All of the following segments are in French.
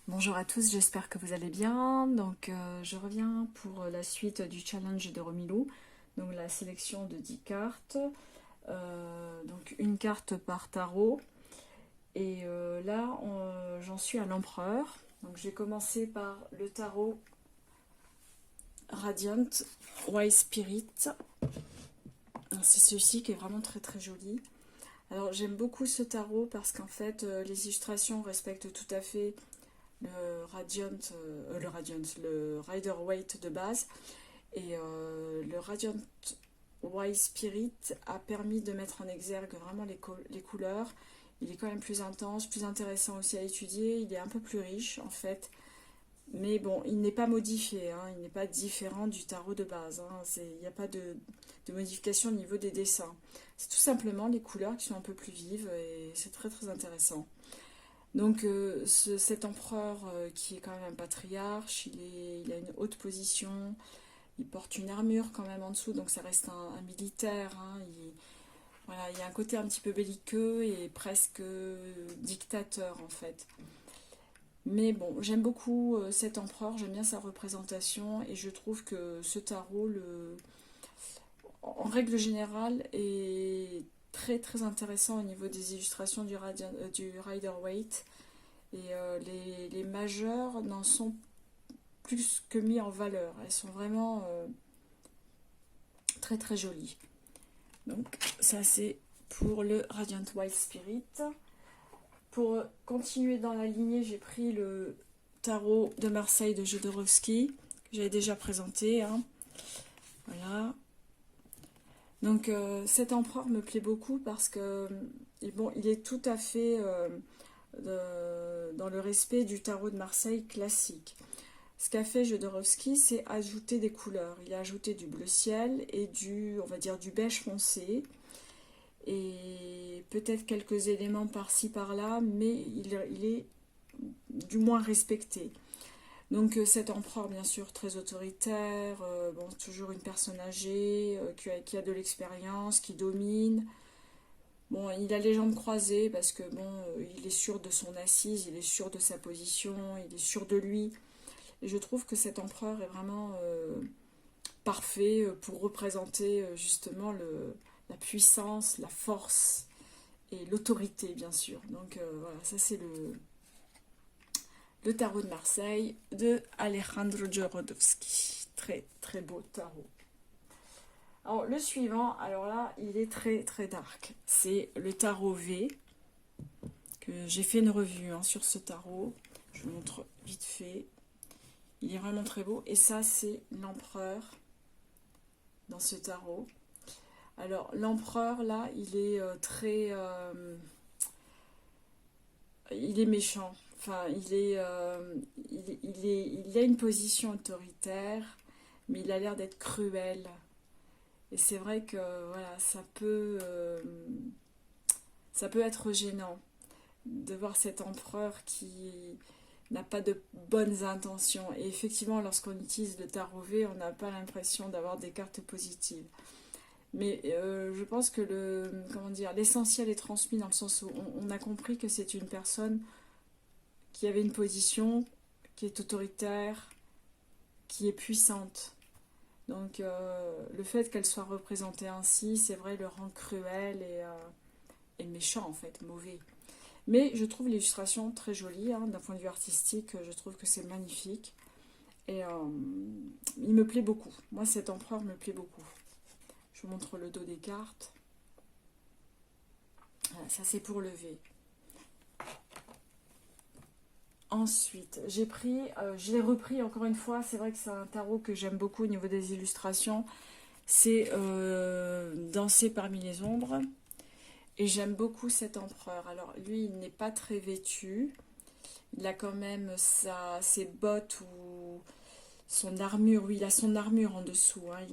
Bonjour à tous, j'espère que vous allez bien. Donc, je reviens pour la suite du challenge de Romilou. Donc, la sélection de 10 cartes. Donc, une carte par tarot. Et là, j'en suis à l'empereur. Donc, j'ai commencé par le tarot Radiant Wise Spirit. C'est celui-ci qui est vraiment très très joli. Alors, j'aime beaucoup ce tarot parce qu'en fait, les illustrations respectent tout à fait le Rider Waite de base. Et le Radiant White Spirit a permis de mettre en exergue vraiment les couleurs. Il est quand même plus intense, plus intéressant aussi à étudier. Il est un peu plus riche en fait. Mais bon, il n'est pas modifié, hein. Il n'est pas différent du tarot de base, hein. Il n'y a pas de modification au niveau des dessins. C'est tout simplement les couleurs qui sont un peu plus vives et c'est très très intéressant. Donc cet empereur qui est quand même un patriarche, il a une haute position, il porte une armure quand même en dessous, donc ça reste un militaire, hein. Voilà, il y a un côté un petit peu belliqueux et presque dictateur en fait. Mais bon, j'aime beaucoup cet empereur, j'aime bien sa représentation et je trouve que ce tarot, en règle générale, est très très intéressant au niveau des illustrations du Rider-Waite. Et les majeures n'en sont plus que mis en valeur. Elles sont vraiment très très jolies. Donc ça c'est pour le Radiant Wild Spirit. Pour continuer dans la lignée, j'ai pris le tarot de Marseille de Jodorowsky, que j'avais déjà présenté, hein. Voilà. Donc cet empereur me plaît beaucoup parce que bon, il est tout à fait dans le respect du tarot de Marseille classique. Ce qu'a fait Jodorowsky, c'est ajouter des couleurs. Il a ajouté du bleu ciel et on va dire, du beige foncé. Et peut-être quelques éléments par-ci, par-là, mais il est du moins respecté. Donc cet empereur, bien sûr, très autoritaire, bon, toujours une personne âgée, qui a de l'expérience, qui domine. Bon, il a les jambes croisées parce que bon, il est sûr de son assise, il est sûr de sa position, il est sûr de lui. Et je trouve que cet empereur est vraiment parfait pour représenter justement la puissance, la force et l'autorité, bien sûr. Donc voilà, ça c'est le tarot de Marseille de Alejandro Jodorowsky. Très très beau tarot. Alors le suivant, alors là, il est très très dark. C'est le tarot V, que j'ai fait une revue hein, sur ce tarot. Je vous montre vite fait. Il est vraiment très beau. Et ça, c'est l'empereur dans ce tarot. Alors, l'empereur, là, il est il est méchant. Enfin, il a une position autoritaire, mais il a l'air d'être cruel. Et c'est vrai que, voilà, ça peut être gênant de voir cet empereur qui n'a pas de bonnes intentions. Et effectivement, lorsqu'on utilise le tarot V, on n'a pas l'impression d'avoir des cartes positives. Mais je pense que comment dire, l'essentiel est transmis dans le sens où on a compris que c'est une personne qui avait une position, qui est autoritaire, qui est puissante. Donc le fait qu'elle soit représentée ainsi, c'est vrai, le rend cruel et méchant en fait, mauvais. Mais je trouve l'illustration très jolie, hein, d'un point de vue artistique, je trouve que c'est magnifique. Et il me plaît beaucoup. Moi, cet empereur me plaît beaucoup. Je vous montre le dos des cartes. Voilà, ça, c'est pour lever. Ensuite, je l'ai repris encore une fois. C'est vrai que c'est un tarot que j'aime beaucoup au niveau des illustrations. C'est Danser parmi les ombres. Et j'aime beaucoup cet empereur. Alors, lui, il n'est pas très vêtu. Il a quand même ses bottes ou son armure. Oui, il a son armure en dessous, hein.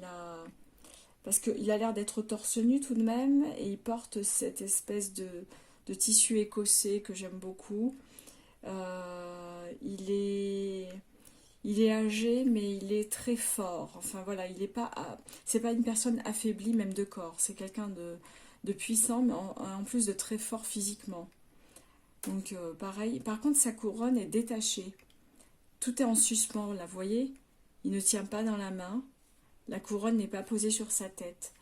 Parce qu'il a l'air d'être torse nu tout de même. Et il porte cette espèce de tissu écossais que j'aime beaucoup. Il est âgé, mais il est très fort. Enfin voilà, c'est pas une personne affaiblie même de corps. C'est quelqu'un de puissant, mais en plus de très fort physiquement. Donc pareil, par contre sa couronne est détachée. Tout est en suspens, là, vous voyez? Il ne tient pas dans la main. La couronne n'est pas posée sur sa tête.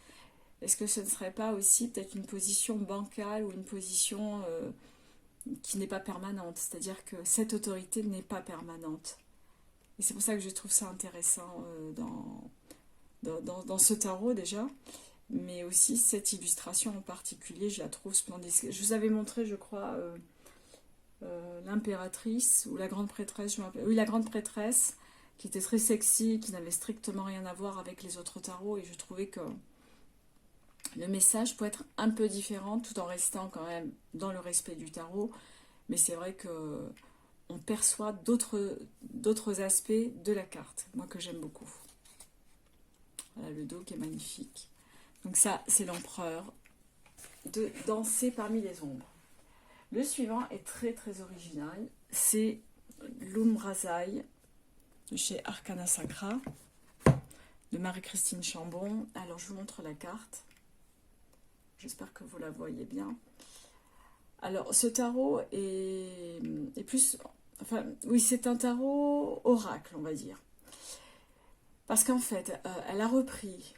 Est-ce que ce ne serait pas aussi peut-être une position bancale ou une position qui n'est pas permanente? C'est-à-dire que cette autorité n'est pas permanente. Et c'est pour ça que je trouve ça intéressant dans ce tarot déjà. Mais aussi cette illustration en particulier, je la trouve splendide. Je vous avais montré, je crois, l'impératrice ou la grande prêtresse, je me rappelle. Oui, la grande prêtresse, qui était très sexy, qui n'avait strictement rien à voir avec les autres tarots, et je trouvais que le message peut être un peu différent tout en restant quand même dans le respect du tarot, mais c'est vrai que on perçoit d'autres aspects de la carte, moi que j'aime beaucoup. Voilà le dos qui est magnifique. Donc ça, c'est l'empereur de Danser parmi les ombres. Le suivant est très très original, c'est l'Umbrasaï de chez Arcana Sacra, de Marie-Christine Chambon. Alors je vous montre la carte, j'espère que vous la voyez bien. Alors ce tarot est plus, enfin oui, c'est un tarot oracle, on va dire. Parce qu'en fait, elle a repris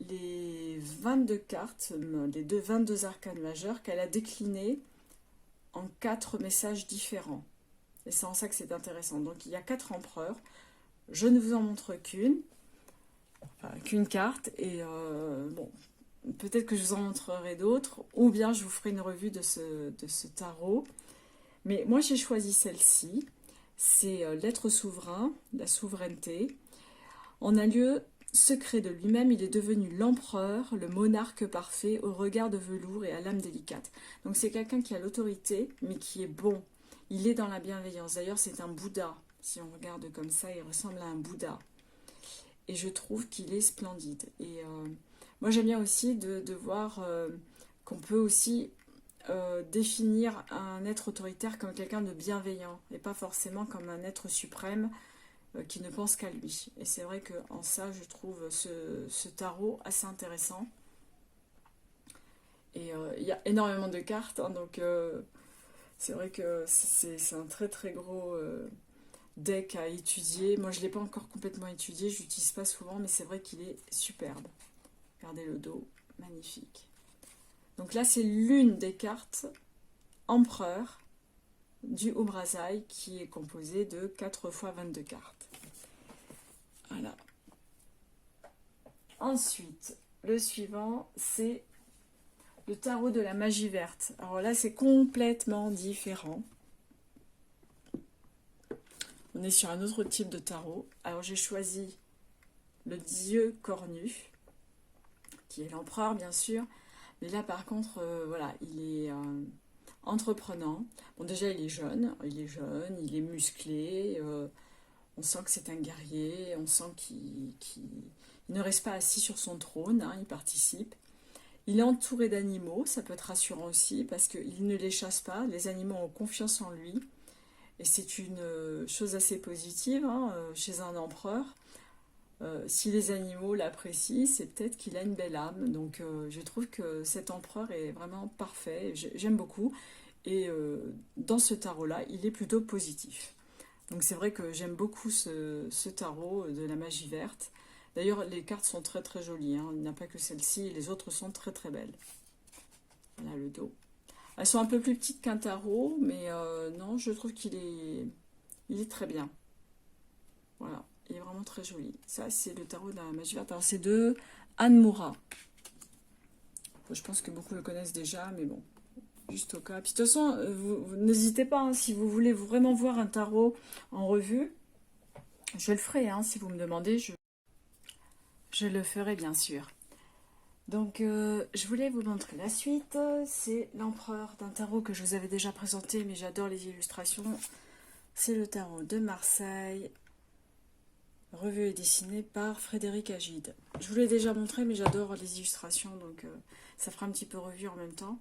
les 22 cartes, les 22 arcanes majeures qu'elle a déclinées en 4 messages différents. Et c'est en ça que c'est intéressant. Donc il y a 4 empereurs. Je ne vous en montre qu'une carte. Et bon, peut-être que je vous en montrerai d'autres. Ou bien je vous ferai une revue de ce tarot. Mais moi j'ai choisi celle-ci. C'est l'être souverain, la souveraineté. En un lieu secret de lui-même, il est devenu l'empereur, le monarque parfait, au regard de velours et à l'âme délicate. Donc c'est quelqu'un qui a l'autorité, mais qui est bon. Il est dans la bienveillance. D'ailleurs, c'est un Bouddha. Si on regarde comme ça, il ressemble à un Bouddha. Et je trouve qu'il est splendide. Et moi, j'aime bien aussi de voir qu'on peut aussi définir un être autoritaire comme quelqu'un de bienveillant, et pas forcément comme un être suprême qui ne pense qu'à lui. Et c'est vrai qu'en ça, je trouve ce tarot assez intéressant. Et il y a énormément de cartes, hein, donc c'est vrai que c'est un très très gros deck à étudier. Moi, je ne l'ai pas encore complètement étudié, je l'utilise pas souvent, mais c'est vrai qu'il est superbe. Regardez le dos, magnifique. Donc là, c'est l'une des cartes empereur du Umbrasaï qui est composée de 4 fois 22 cartes. Voilà. Ensuite, le suivant, c'est le tarot de la magie verte. Alors là, c'est complètement différent. On est sur un autre type de tarot. Alors j'ai choisi le dieu cornu, qui est l'empereur bien sûr. Mais là par contre, voilà, il est entreprenant. Bon déjà il est jeune, il est musclé. On sent que c'est un guerrier, on sent qu'il ne reste pas assis sur son trône, hein, il participe. Il est entouré d'animaux, ça peut être rassurant aussi, parce qu'il ne les chasse pas, les animaux ont confiance en lui. Et c'est une chose assez positive hein, chez un empereur. Si les animaux l'apprécient, c'est peut-être qu'il a une belle âme. Donc je trouve que cet empereur est vraiment parfait, j'aime beaucoup. Et dans ce tarot-là, il est plutôt positif. Donc c'est vrai que j'aime beaucoup ce tarot de la magie verte. D'ailleurs, les cartes sont très très jolies. Hein. Il n'y a pas que celle-ci, les autres sont très très belles. Voilà le dos. Elles sont un peu plus petites qu'un tarot, mais non, je trouve il est très bien. Voilà, il est vraiment très joli. Ça, c'est le tarot de la magie verte. Alors, c'est de Anne Moura. Bon, je pense que beaucoup le connaissent déjà, mais bon, juste au cas. Puis de toute façon, vous n'hésitez pas, hein, si vous voulez vraiment voir un tarot en revue, je le ferai, hein, si vous me demandez, je le ferai bien sûr. Donc, je voulais vous montrer la suite. C'est l'empereur d'un tarot que je vous avais déjà présenté, mais j'adore les illustrations. C'est le tarot de Marseille, revu et dessiné par Frédéric Agide. Je vous l'ai déjà montré, mais j'adore les illustrations, donc ça fera un petit peu revue en même temps.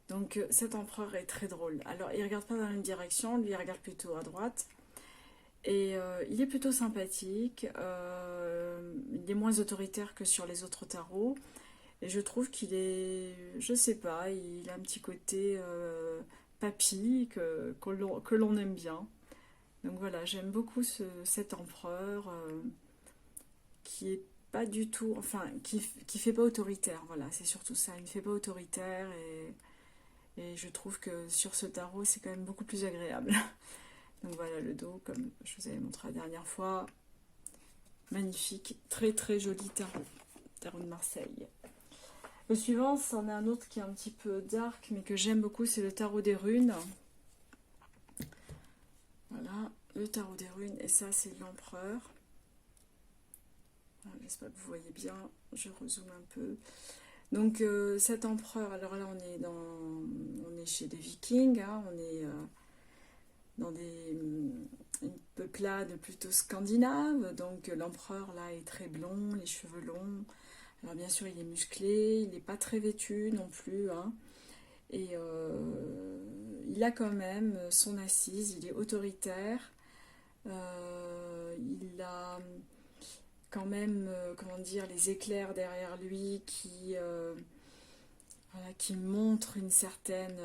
Donc, cet empereur est très drôle. Alors, il ne regarde pas dans la même direction, lui, il regarde plutôt à droite. Et il est plutôt sympathique. Il est moins autoritaire que sur les autres tarots. Et je trouve qu'il est, je sais pas, il a un petit côté papy, que l'on aime bien. Donc voilà, j'aime beaucoup cet empereur qui est pas du tout, enfin, qui fait pas autoritaire, voilà, c'est surtout ça, il ne fait pas autoritaire et je trouve que sur ce tarot, c'est quand même beaucoup plus agréable. Donc voilà, le dos, comme je vous avais montré la dernière fois, magnifique, très très joli tarot de Marseille. Le suivant, c'en est un autre qui est un petit peu dark, mais que j'aime beaucoup, c'est le tarot des runes. Voilà, le tarot des runes, et ça c'est l'empereur. J'espère que vous voyez bien, je rezoome un peu. Donc cet empereur, alors là on est chez des vikings, hein, on est dans une peuplade plutôt scandinave, donc l'empereur là est très blond, les cheveux longs, alors bien sûr il est musclé, il n'est pas très vêtu non plus, hein, et il a quand même son assise, il est autoritaire, il a quand même, comment dire, les éclairs derrière lui qui montrent une certaine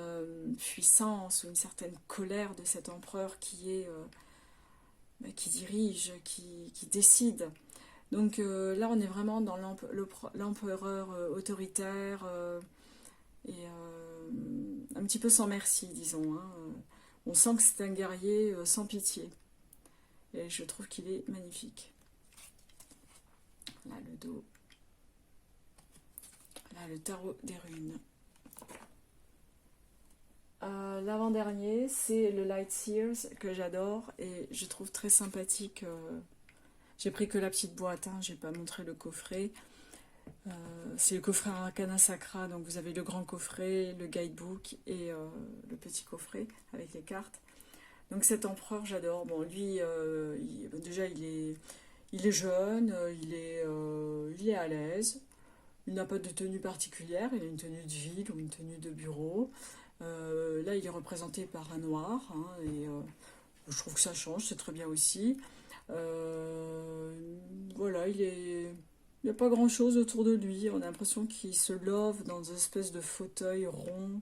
puissance ou une certaine colère de cet empereur qui dirige, qui décide. Donc là, on est vraiment dans l'empereur autoritaire et un petit peu sans merci, disons, hein. On sent que c'est un guerrier sans pitié. Et je trouve qu'il est magnifique. Là, le dos. Là, le tarot des runes. L'avant-dernier, c'est le Light Seers, que j'adore et je trouve très sympathique. J'ai pris que la petite boîte, hein, j'ai pas montré le coffret. C'est le coffret Arcana Sacra, donc vous avez le grand coffret, le guidebook et le petit coffret avec les cartes. Donc cet empereur, j'adore. Bon, lui, déjà, il est jeune, il est à l'aise. Il n'a pas de tenue particulière, il a une tenue de ville ou une tenue de bureau. Là, il est représenté par un noir, hein, et je trouve que ça change, c'est très bien aussi. Voilà, il n'y a pas grand-chose autour de lui. On a l'impression qu'il se love dans une espèce de fauteuil rond,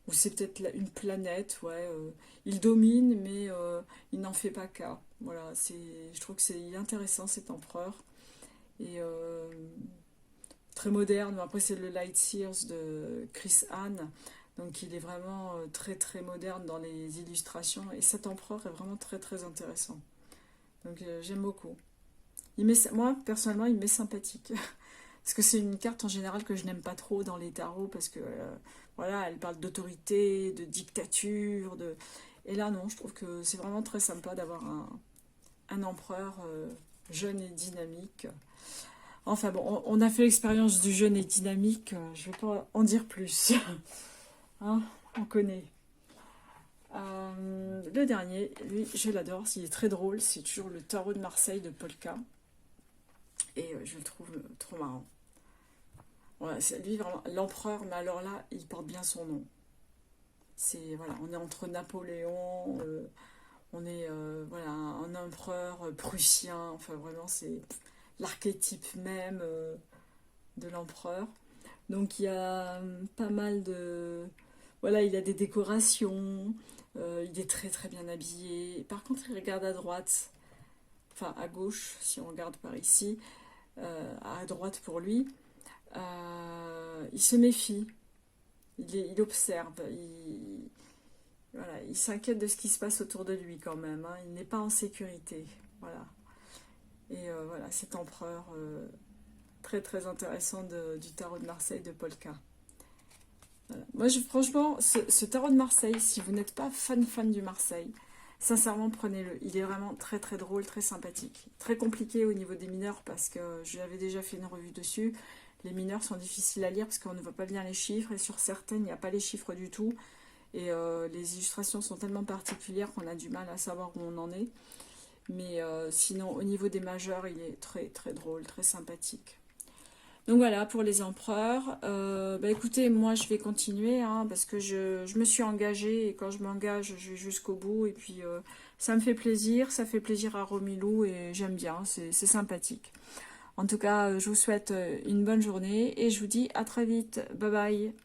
ou c'est peut-être une planète, ouais. Il domine, mais il n'en fait pas cas. Voilà, je trouve que c'est intéressant cet empereur. Et très moderne. Après, c'est le Light Seers de Chris Hahn. Donc, il est vraiment très très moderne dans les illustrations. Et cet empereur est vraiment très très intéressant. Donc, j'aime beaucoup. Moi, personnellement, il m'est sympathique. Parce que c'est une carte en général que je n'aime pas trop dans les tarots. Parce que, voilà, elle parle d'autorité, de dictature. Et là, non, je trouve que c'est vraiment très sympa d'avoir un empereur jeune et dynamique. Enfin bon, on a fait l'expérience du jeune et dynamique, je ne vais pas en dire plus. Hein, on connaît. Le dernier, lui, je l'adore, il est très drôle, c'est toujours le tarot de Marseille de Polka. Et je le trouve trop marrant. Voilà, c'est lui vraiment l'empereur, mais alors là, il porte bien son nom. Voilà, on est entre Napoléon, on est voilà, un empereur prussien, enfin vraiment c'est l'archétype même de l'empereur. Donc il y a pas mal de... Voilà, il a des décorations, il est très très bien habillé. Par contre, il regarde à droite, enfin à gauche, si on regarde par ici, à droite pour lui. Il se méfie, il observe, voilà, il s'inquiète de ce qui se passe autour de lui quand même, hein. Il n'est pas en sécurité, voilà. Et voilà, cet empereur très très intéressant du tarot de Marseille de Polka. Voilà. Moi, franchement, ce tarot de Marseille, si vous n'êtes pas fan du Marseille, sincèrement, prenez-le. Il est vraiment très très drôle, très sympathique. Très compliqué au niveau des mineurs parce que j'avais déjà fait une revue dessus. Les mineurs sont difficiles à lire parce qu'on ne voit pas bien les chiffres et sur certaines, il n'y a pas les chiffres du tout. Et les illustrations sont tellement particulières qu'on a du mal à savoir où on en est. Mais sinon, au niveau des majeurs, il est très très drôle, très sympathique. Donc voilà, pour les empereurs. Écoutez, moi je vais continuer, hein, parce que je me suis engagée, et quand je m'engage, je vais jusqu'au bout. Et puis ça me fait plaisir, ça fait plaisir à Romilou, et j'aime bien, c'est sympathique. En tout cas, je vous souhaite une bonne journée, et je vous dis à très vite. Bye bye.